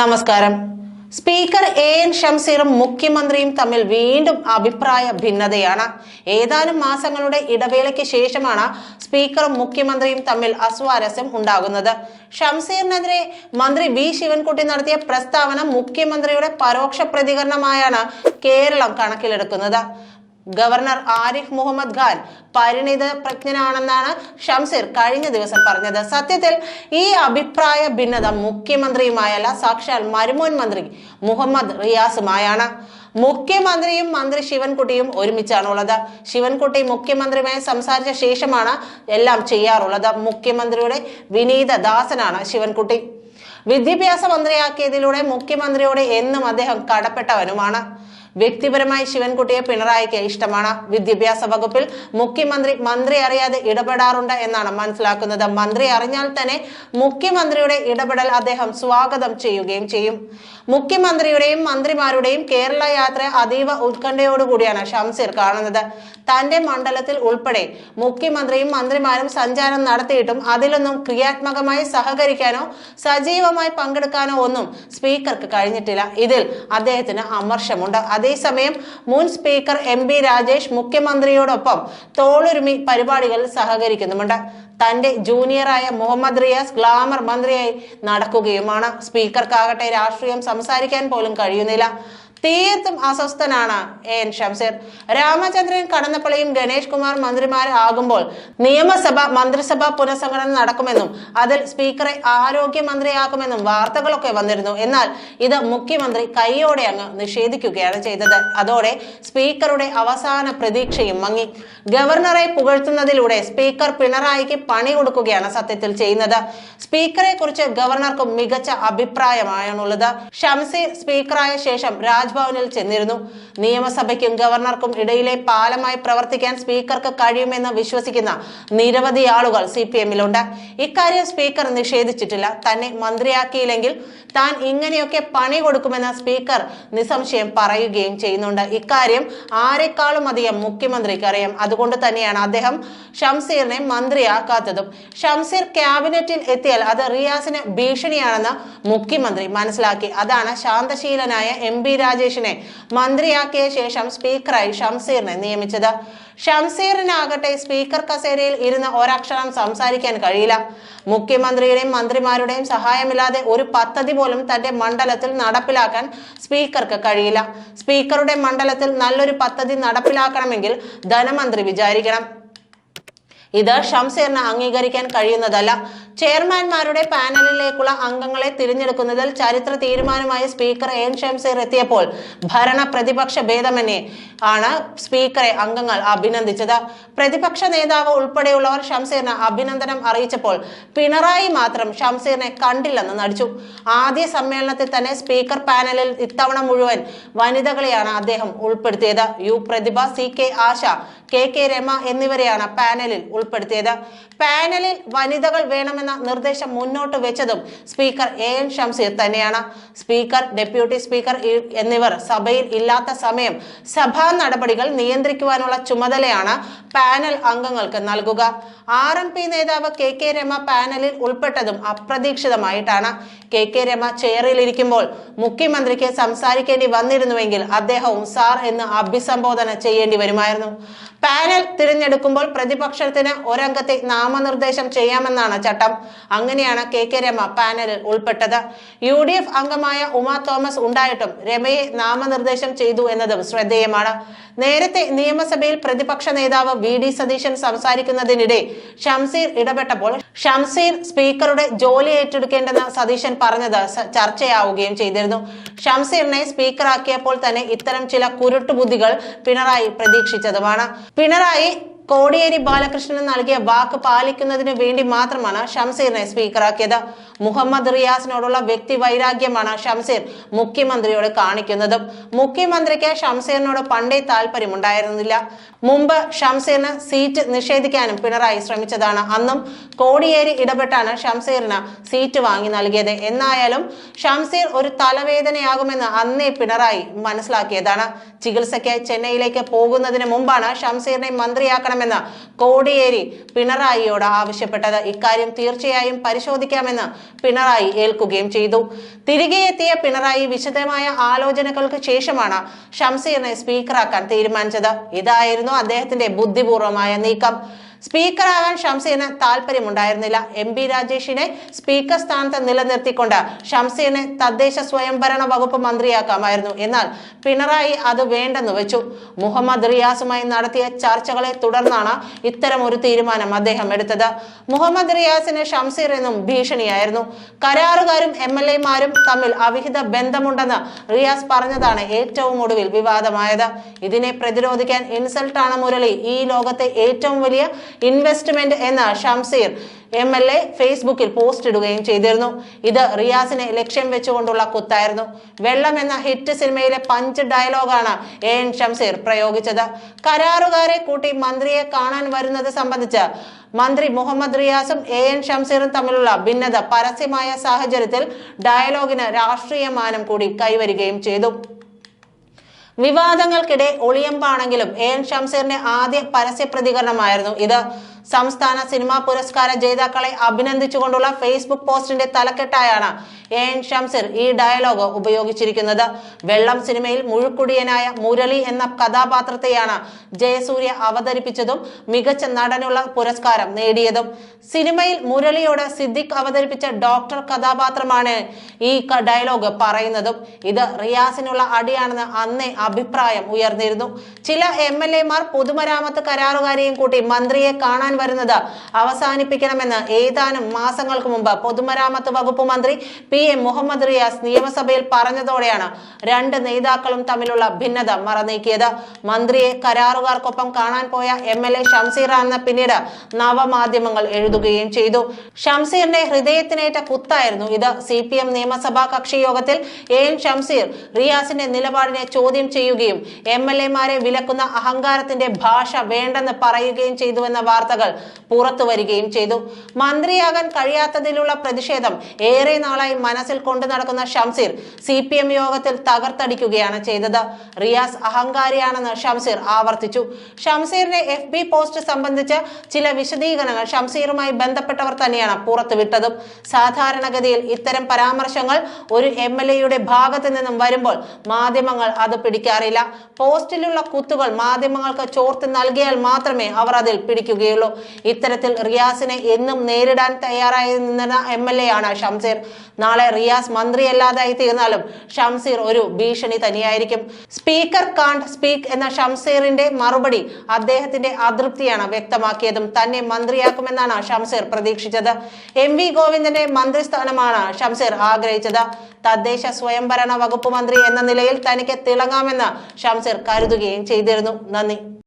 നമസ്കാരം. Speaker N ഷംസീറും മുഖ്യമന്ത്രിയും തമ്മിൽ വീണ്ടും അഭിപ്രായ ഭിന്നതയാണ്. ഏതാനും മാസങ്ങളുടെ ഇടവേളയ്ക്ക് ശേഷമാണ് സ്പീക്കറും മുഖ്യമന്ത്രിയും തമ്മിൽ അസ്വാരസ്യം ഉണ്ടാകുന്നത്. ഷംസീറിനെതിരെ മന്ത്രി വി ശിവൻകുട്ടി നടത്തിയ പ്രസ്താവന മുഖ്യമന്ത്രിയുടെ പരോക്ഷ പ്രതികരണമായാണ് കേരളം കണക്കിലെടുക്കുന്നത്. ഗവർണർ ആരിഫ് മുഹമ്മദ് ഖാൻ പരിണിത പ്രജ്ഞനാണെന്നാണ് ഷംസീർ കഴിഞ്ഞ ദിവസം പറഞ്ഞത്. സത്യത്തിൽ ഈ അഭിപ്രായ ഭിന്നത മുഖ്യമന്ത്രിയുമായല്ല, സാക്ഷാൽ മരുമോൻ മന്ത്രി മുഹമ്മദ് റിയാസുമായാണ്. മുഖ്യമന്ത്രിയും മന്ത്രി ശിവൻകുട്ടിയും ഒരുമിച്ചാണുള്ളത്. ശിവൻകുട്ടി മുഖ്യമന്ത്രിയുമായി സംസാരിച്ച ശേഷമാണ് എല്ലാം ചെയ്യാറുള്ളത്. മുഖ്യമന്ത്രിയുടെ വിനീത ദാസനാണ് ശിവൻകുട്ടി. വിദ്യാഭ്യാസ മന്ത്രിയാക്കിയതിലൂടെ മുഖ്യമന്ത്രിയോട് എന്നും അദ്ദേഹം കടപ്പെട്ടവനുമാണ്. വ്യക്തിപരമായി ശിവൻകുട്ടിയെ പിണറായിക്ക് ഇഷ്ടമാണ്. വിദ്യാഭ്യാസ വകുപ്പിൽ മുഖ്യമന്ത്രി മന്ത്രി അറിയാതെ ഇടപെടാറുണ്ട് എന്നാണ് മനസ്സിലാക്കുന്നത്. മന്ത്രി അറിഞ്ഞാൽ തന്നെ മുഖ്യമന്ത്രിയുടെ ഇടപെടൽ അദ്ദേഹം സ്വാഗതം ചെയ്യുകയും ചെയ്യും. മുഖ്യമന്ത്രിയുടെയും മന്ത്രിമാരുടെയും കേരള യാത്ര അതീവ ഉത്കണ്ഠയോടുകൂടിയാണ് ഷംസീർ കാണുന്നത്. തന്റെ മണ്ഡലത്തിൽ ഉൾപ്പെടെ മുഖ്യമന്ത്രിയും മന്ത്രിമാരും സഞ്ചാരം നടത്തിയിട്ടും അതിലൊന്നും ക്രിയാത്മകമായി സഹകരിക്കാനോ സജീവമായി പങ്കെടുക്കാനോ ഒന്നും സ്പീക്കർക്ക് കഴിഞ്ഞിട്ടില്ല. ഇതിൽ അദ്ദേഹത്തിന് അമർഷമുണ്ട്. അതേസമയം മുൻ സ്പീക്കർ എം പി രാജേഷ് മുഖ്യമന്ത്രിയോടൊപ്പം തോളുരുമി പരിപാടികളിൽ സഹകരിക്കുന്നുമുണ്ട്. തന്റെ ജൂനിയറായ മുഹമ്മദ് റിയാസ് ഗ്ലാമർ മന്ത്രിയായി നടക്കുകയുമാണ്. സ്പീക്കർക്കാകട്ടെ രാഷ്ട്രീയം സംസാരിക്കാൻ പോലും കഴിയുന്നില്ല. തീർത്തും അസ്വസ്ഥനാണ് എൻ ഷംസീർ. രാമചന്ദ്രൻ കടന്നപ്പള്ളിയും ഗണേഷ് കുമാർ മന്ത്രിമാരാകുമ്പോൾ നിയമസഭ മന്ത്രിസഭ പുനഃസംഘടന നടക്കുമെന്നും അതിൽ സ്പീക്കറെ ആരോഗ്യമന്ത്രിയാക്കുമെന്നും വാർത്തകളൊക്കെ വന്നിരുന്നു. എന്നാൽ ഇത് മുഖ്യമന്ത്രി കൈയോടെ അങ്ങ് നിഷേധിക്കുകയാണ് ചെയ്തത്. അതോടെ സ്പീക്കറുടെ അവസാന പ്രതീക്ഷയും മങ്ങി. ഗവർണറെ പുകഴ്ത്തുന്നതിലൂടെ സ്പീക്കർ പിണറായിക്ക് പണി കൊടുക്കുകയാണ് സത്യത്തിൽ ചെയ്യുന്നത്. സ്പീക്കറെ കുറിച്ച് ഗവർണർക്കും മികച്ച അഭിപ്രായമാണുള്ളത്. ഷംസീർ സ്പീക്കറായ ശേഷം രാജ്ഭവനിൽ ചെന്നിരുന്നു. നിയമസഭയ്ക്കും ഗവർണർക്കും ഇടയിലെ പാലമായി പ്രവർത്തിക്കാൻ സ്പീക്കർക്ക് കഴിയുമെന്ന് വിശ്വസിക്കുന്ന നിരവധി ആളുകൾ CPM-ലുണ്ട്. ഇക്കാര്യം സ്പീക്കർ നിഷേധിച്ചിട്ടില്ല. തന്നെ മന്ത്രിയാക്കിയില്ലെങ്കിൽ താൻ ഇങ്ങനെയൊക്കെ പണി കൊടുക്കുമെന്ന് സ്പീക്കർ നിസ്സംശയം പറയുകയും ചെയ്യുന്നുണ്ട്. ഇക്കാര്യം ആരെക്കാളും അധികം മുഖ്യമന്ത്രിക്ക് അറിയാം. അതുകൊണ്ട് തന്നെയാണ് അദ്ദേഹം ഷംസീറിനെ മന്ത്രിയാക്കാത്തതും. ഷംസീർ ക്യാബിനറ്റിൽ എത്തിയാൽ അത് റിയാസിന് ഭീഷണിയാണെന്ന് മുഖ്യമന്ത്രി മനസ്സിലാക്കി. അതാണ് ശാന്തശീലനായ MP രാജേഷിനെ മന്ത്രിയാക്കിയ ശേഷം സ്പീക്കറായി ഷംസീറിനെ നിയമിച്ചത്. ഷംസീറിനാകട്ടെ സ്പീക്കർ കസേരയിൽ ഇരുന്ന് ഒരക്ഷരം സംസാരിക്കാൻ കഴിയില്ല. മുഖ്യമന്ത്രിയുടെയും മന്ത്രിമാരുടെയും സഹായമില്ലാതെ ഒരു പദ്ധതി പോലും തന്റെ മണ്ഡലത്തിൽ നടപ്പിലാക്കാൻ സ്പീക്കർക്ക് കഴിയില്ല. സ്പീക്കറുടെ മണ്ഡലത്തിൽ നല്ലൊരു പദ്ധതി നടപ്പിലാക്കണമെങ്കിൽ ധനമന്ത്രി വിചാരിക്കണം. ഇത് ഷംസീറിന് അംഗീകരിക്കാൻ കഴിയുന്നതല്ല. ചെയർമാൻമാരുടെ പാനലിലേക്കുള്ള അംഗങ്ങളെ തിരഞ്ഞെടുക്കുന്നതിൽ ചരിത്ര തീരുമാനമായി സ്പീക്കർ എൻ ഷംസീർ എത്തിയപ്പോൾ ഭരണ പ്രതിപക്ഷ ഭേദമന്യേ ആണ് സ്പീക്കറെ അംഗങ്ങൾ അഭിനന്ദിച്ചത്. പ്രതിപക്ഷ നേതാവ് ഉൾപ്പെടെയുള്ളവർ ഷംസീറിന് അഭിനന്ദനം അറിയിച്ചപ്പോൾ പിണറായി മാത്രം ഷംസീറിനെ കണ്ടില്ലെന്ന് നടിച്ചു. ആദ്യ സമ്മേളനത്തിൽ തന്നെ സ്പീക്കർ പാനലിൽ ഇത്തവണ മുഴുവൻ വനിതകളെയാണ് അദ്ദേഹം ഉൾപ്പെടുത്തിയത്. യു പ്രതിഭ, CK ആശ, KK രമ എന്നിവരെയാണ് പാനലിൽ ഉൾപ്പെടുത്തിയത്. പാനലിൽ വനിതകൾ വേണമെന്ന നിർദ്ദേശം മുന്നോട്ട് വെച്ചതും സ്പീക്കർ എൻ ഷംസീർ തന്നെയാണ്. സ്പീക്കർ, ഡെപ്യൂട്ടി സ്പീക്കർ എന്നിവർ സഭയിൽ ഇല്ലാത്ത സമയം സഭാ നടപടികൾ നിയന്ത്രിക്കുവാനുള്ള ചുമതലയാണ് പാനൽ അംഗങ്ങൾക്ക് നൽകുക. RMP നേതാവ് KK രമ പാനലിൽ ഉൾപ്പെട്ടതും അപ്രതീക്ഷിതമായിട്ടാണ്. KK രമ ചെയറിലിരിക്കുമ്പോൾ മുഖ്യമന്ത്രിക്ക് സംസാരിക്കേണ്ടി വന്നിരുന്നുവെങ്കിൽ അദ്ദേഹവും സാർ എന്ന് അഭിസംബോധന ചെയ്യേണ്ടി വരുമായിരുന്നു. പാനൽ തിരഞ്ഞെടുക്കുമ്പോൾ പ്രതിപക്ഷത്തിന് ഒരംഗത്തെ നാമനിർദ്ദേശം ചെയ്യാമെന്നാണ് ചട്ടം. അങ്ങനെയാണ് KK രമ പാനലിൽ ഉൾപ്പെട്ടത്. UDF അംഗമായ ഉമാ തോമസ് ഉണ്ടായിട്ടും രമയെ നാമനിർദ്ദേശം ചെയ്തു എന്നതും ശ്രദ്ധേയമാണ്. നേരത്തെ നിയമസഭയിൽ പ്രതിപക്ഷ നേതാവ് VD സതീശൻ സംസാരിക്കുന്നതിനിടെ ഷംസീർ ഇടപെട്ടപ്പോൾ ഷംസീർ സ്പീക്കറുടെ ജോലി ഏറ്റെടുക്കേണ്ടെന്ന് സതീശൻ പറഞ്ഞത് ചർച്ചയാവുകയും ചെയ്തിരുന്നു. ഷംസീറിനെ സ്പീക്കറാക്കിയപ്പോൾ തന്നെ ഇത്തരം ചില കുരുട്ടുബുദ്ധികൾ പിണറായി പ്രതീക്ഷിച്ചതുമാണ്. പിണറായി കോടിയേരി ബാലകൃഷ്ണന് നൽകിയ വാക്ക് പാലിക്കുന്നതിന് വേണ്ടി മാത്രമാണ് ഷംസീറിനെ സ്പീക്കറാക്കിയത്. മുഹമ്മദ് റിയാസിനോടുള്ള വ്യക്തി വൈരാഗ്യമാണ് ഷംസീർ മുഖ്യമന്ത്രിയോട് കാണിക്കുന്നതും. മുഖ്യമന്ത്രിക്ക് ഷംസീറിനോട് പണ്ടേ താല്പര്യമുണ്ടായിരുന്നില്ല. മുമ്പ് ഷംസീറിന് സീറ്റ് നിഷേധിക്കാനും പിണറായി ശ്രമിച്ചതാണ്. അന്നും കോടിയേരി ഇടപെട്ടാണ് ഷംസീറിന് സീറ്റ് വാങ്ങി നൽകിയത്. എന്നായാലും ഷംസീർ ഒരു തലവേദനയാകുമെന്ന് അന്നേ പിണറായി മനസ്സിലാക്കിയതാണ്. ചികിത്സയ്ക്ക് ചെന്നൈയിലേക്ക് പോകുന്നതിന് മുമ്പാണ് ഷംസീറിനെ മന്ത്രിയാക്കണമെന്ന് കോടിയേരി പിണറായിയോട് ആവശ്യപ്പെട്ടത്. ഇക്കാര്യം തീർച്ചയായും പരിശോധിക്കാമെന്ന് പിണറായി ഏൽക്കുകയും ചെയ്തു. തിരികെ എത്തിയ പിണറായി വിശദമായ ആലോചനകൾക്ക് ശേഷമാണ് ഷംസീറിനെ സ്പീക്കറാക്കാൻ തീരുമാനിച്ചത്. ഇതായിരുന്നു അദ്ദേഹത്തിന്റെ ബുദ്ധിപൂർവമായ നീക്കം. സ്പീക്കറാകാൻ ഷംസീറിന് താല്പര്യമുണ്ടായിരുന്നില്ല. MP രാജേഷിനെ സ്പീക്കർ സ്ഥാനത്ത് നിലനിർത്തിക്കൊണ്ട് ഷംസീറിനെ തദ്ദേശ സ്വയംഭരണ വകുപ്പ് മന്ത്രിയാക്കാമായിരുന്നു. എന്നാൽ പിണറായി അത് വേണ്ടെന്ന് വെച്ചു. മുഹമ്മദ് റിയാസുമായി നടത്തിയ ചർച്ചകളെ തുടർന്നാണ് ഇത്തരമൊരു തീരുമാനം അദ്ദേഹം എടുത്തത്. മുഹമ്മദ് റിയാസിന് ഷംസീർ എന്നും ഭീഷണിയായിരുന്നു. കരാറുകാരും MLA-മാരും തമ്മിൽ അവിഹിത ബന്ധമുണ്ടെന്ന് റിയാസ് പറഞ്ഞതാണ് ഏറ്റവും ഒടുവിൽ വിവാദമായത്. ഇതിനെ പ്രതിരോധിക്കാൻ ഇൻസൾട്ടാണ് മുരളി, ഈ ലോകത്തെ ഏറ്റവും വലിയ ഇൻവെസ്റ്റ്മെന്റ് എന്ന ഷംസീർ MLA ഫേസ്ബുക്കിൽ പോസ്റ്റ് ഇടുകയും ചെയ്തിരുന്നു. ഇത് റിയാസിനെ ലക്ഷ്യം വെച്ചുകൊണ്ടുള്ള കുത്തായിരുന്നു. വെള്ളം എന്ന ഹിറ്റ് സിനിമയിലെ പഞ്ച് ഡയലോഗാണ് AN ഷംസീർ പ്രയോഗിച്ചത്. കരാറുകാരെ കൂട്ടി മന്ത്രിയെ കാണാൻ വരുന്നത് സംബന്ധിച്ച് മന്ത്രി മുഹമ്മദ് റിയാസും AN ഷംസീറും തമ്മിലുള്ള ഭിന്നത പരസ്യമായ സാഹചര്യത്തിൽ ഡയലോഗിന് രാഷ്ട്രീയ മാനം കൂടി കൈവരികയും ചെയ്തു. വിവാദങ്ങൾക്കിടെ ഒളിയമ്പാണെങ്കിലും AN ഷംസീറിന്റെ ആദ്യ പരസ്യ പ്രതികരണമായിരുന്നു ഇത്. സംസ്ഥാന സിനിമാ പുരസ്കാര ജേതാക്കളെ അഭിനന്ദിച്ചുകൊണ്ടുള്ള ഫേസ്ബുക്ക് പോസ്റ്റിന്റെ തലക്കെട്ടായാണ് AN ഷംസീർ ഈ ഡയലോഗ് ഉപയോഗിച്ചിരിക്കുന്നത്. വെള്ളം സിനിമയിൽ മുഴുക്കുടിയനായ മുരളി എന്ന കഥാപാത്രത്തെയാണ് ജയസൂര്യ അവതരിപ്പിച്ചതും മികച്ച നടനുള്ള പുരസ്കാരം നേടിയതും. സിനിമയിൽ മുരളിയോട് സിദ്ദിഖ് അവതരിപ്പിച്ച ഡോക്ടർ കഥാപാത്രമാണ് ഈ ഡയലോഗ് പറയുന്നതും. ഇത് റിയാസിനുള്ള അടിയാണെന്ന് അന്നേ അഭിപ്രായം ഉയർന്നിരുന്നു. ചില MLA-മാർ പൊതുമരാമത്ത് കരാറുകാരെയും കൂട്ടി മന്ത്രിയെ കാണാൻ വരുന്നത് അവസാനിപ്പിക്കണമെന്ന് ഏതാനും മാസങ്ങൾക്ക് മുമ്പ് പൊതുമരാമത്ത് വകുപ്പ് മന്ത്രി PM മുഹമ്മദ് റിയാസ് നിയമസഭയിൽ പറഞ്ഞതോടെയാണ് രണ്ട് നേതാക്കളും തമ്മിലുള്ള ഭിന്നത മറനീക്കിയത്. മന്ത്രിയെ കരാറുകാർക്കൊപ്പം കാണാൻ പോയ MLA ഷംസീറാണെന്ന് പിന്നീട് നവമാധ്യമങ്ങൾ എഴുതുകയും ചെയ്തു. ഷംസീറിന്റെ ഹൃദയത്തിനേറ്റ കുത്തായിരുന്നു ഇത്. CPM നിയമസഭാ കക്ഷി യോഗത്തിൽ AN ഷംസീർ റിയാസിന്റെ നിലപാടിനെ ചോദ്യം ചെയ്യുകയും MLA-മാരെ വിലക്കുന്ന അഹങ്കാരത്തിന്റെ ഭാഷ വേണ്ടെന്ന് പറയുകയും ചെയ്തുവെന്ന വാർത്തകൾ പുറത്തു വരികയും ചെയ്തു. മന്ത്രിയാകാൻ കഴിയാത്തതിലുള്ള പ്രതിഷേധം ഏറെ നാളായി മനസ്സിൽ കൊണ്ടു നടക്കുന്ന ഷംസീർ CPM യോഗത്തിൽ തകർത്തടിക്കുകയാണ് ചെയ്തത്. റിയാസ് അഹങ്കാരിയാണെന്ന് ഷംസീർ ആവർത്തിച്ചു. ഷംസീറിന്റെ FB പോസ്റ്റ് സംബന്ധിച്ച് ചില വിശദീകരണങ്ങൾ ഷംസീറുമായി ബന്ധപ്പെട്ടവർ തന്നെയാണ് പുറത്തുവിട്ടതും. സാധാരണഗതിയിൽ ഇത്തരം പരാമർശങ്ങൾ ഒരു MLA-യുടെ ഭാഗത്ത് നിന്നും വരുമ്പോൾ മാധ്യമങ്ങൾ അത് പിടിക്കാറില്ല. പോസ്റ്റിലുള്ള കുത്തുകൾ മാധ്യമങ്ങൾക്ക് ചോർത്ത് നൽകിയാൽ മാത്രമേ അവർ അതിൽ പിടിക്കുകയുള്ളൂ. ഇത്തരത്തിൽ റിയാസിനെ എന്നും നേരിടാൻ തയ്യാറായി നിന്ന MLA-ആണ് ഷംസീർ. നാളെ റിയാസ് മന്ത്രിയല്ലാതായി തീർന്നാലും ഷംസീർ ഒരു ഭീഷണി തന്നെയായിരിക്കും. സ്പീക്കർ കാണ്ട് സ്പീക്ക് എന്ന ഷംസീറിന്റെ മറുപടി അദ്ദേഹത്തിന്റെ അതൃപ്തിയാണ് വ്യക്തമാക്കിയതും. തന്നെ മന്ത്രിയാക്കുമെന്നാണ് ഷംസീർ പ്രതീക്ഷിച്ചത്. MV ഗോവിന്ദന്റെ മന്ത്രിസ്ഥാനമാണ് ഷംസീർ ആഗ്രഹിച്ചത്. തദ്ദേശ സ്വയംഭരണ വകുപ്പ് മന്ത്രി എന്ന നിലയിൽ തനിക്ക് തിളങ്ങാമെന്ന് ഷംസീർ കരുതുകയും ചെയ്തിരുന്നു. നന്ദി.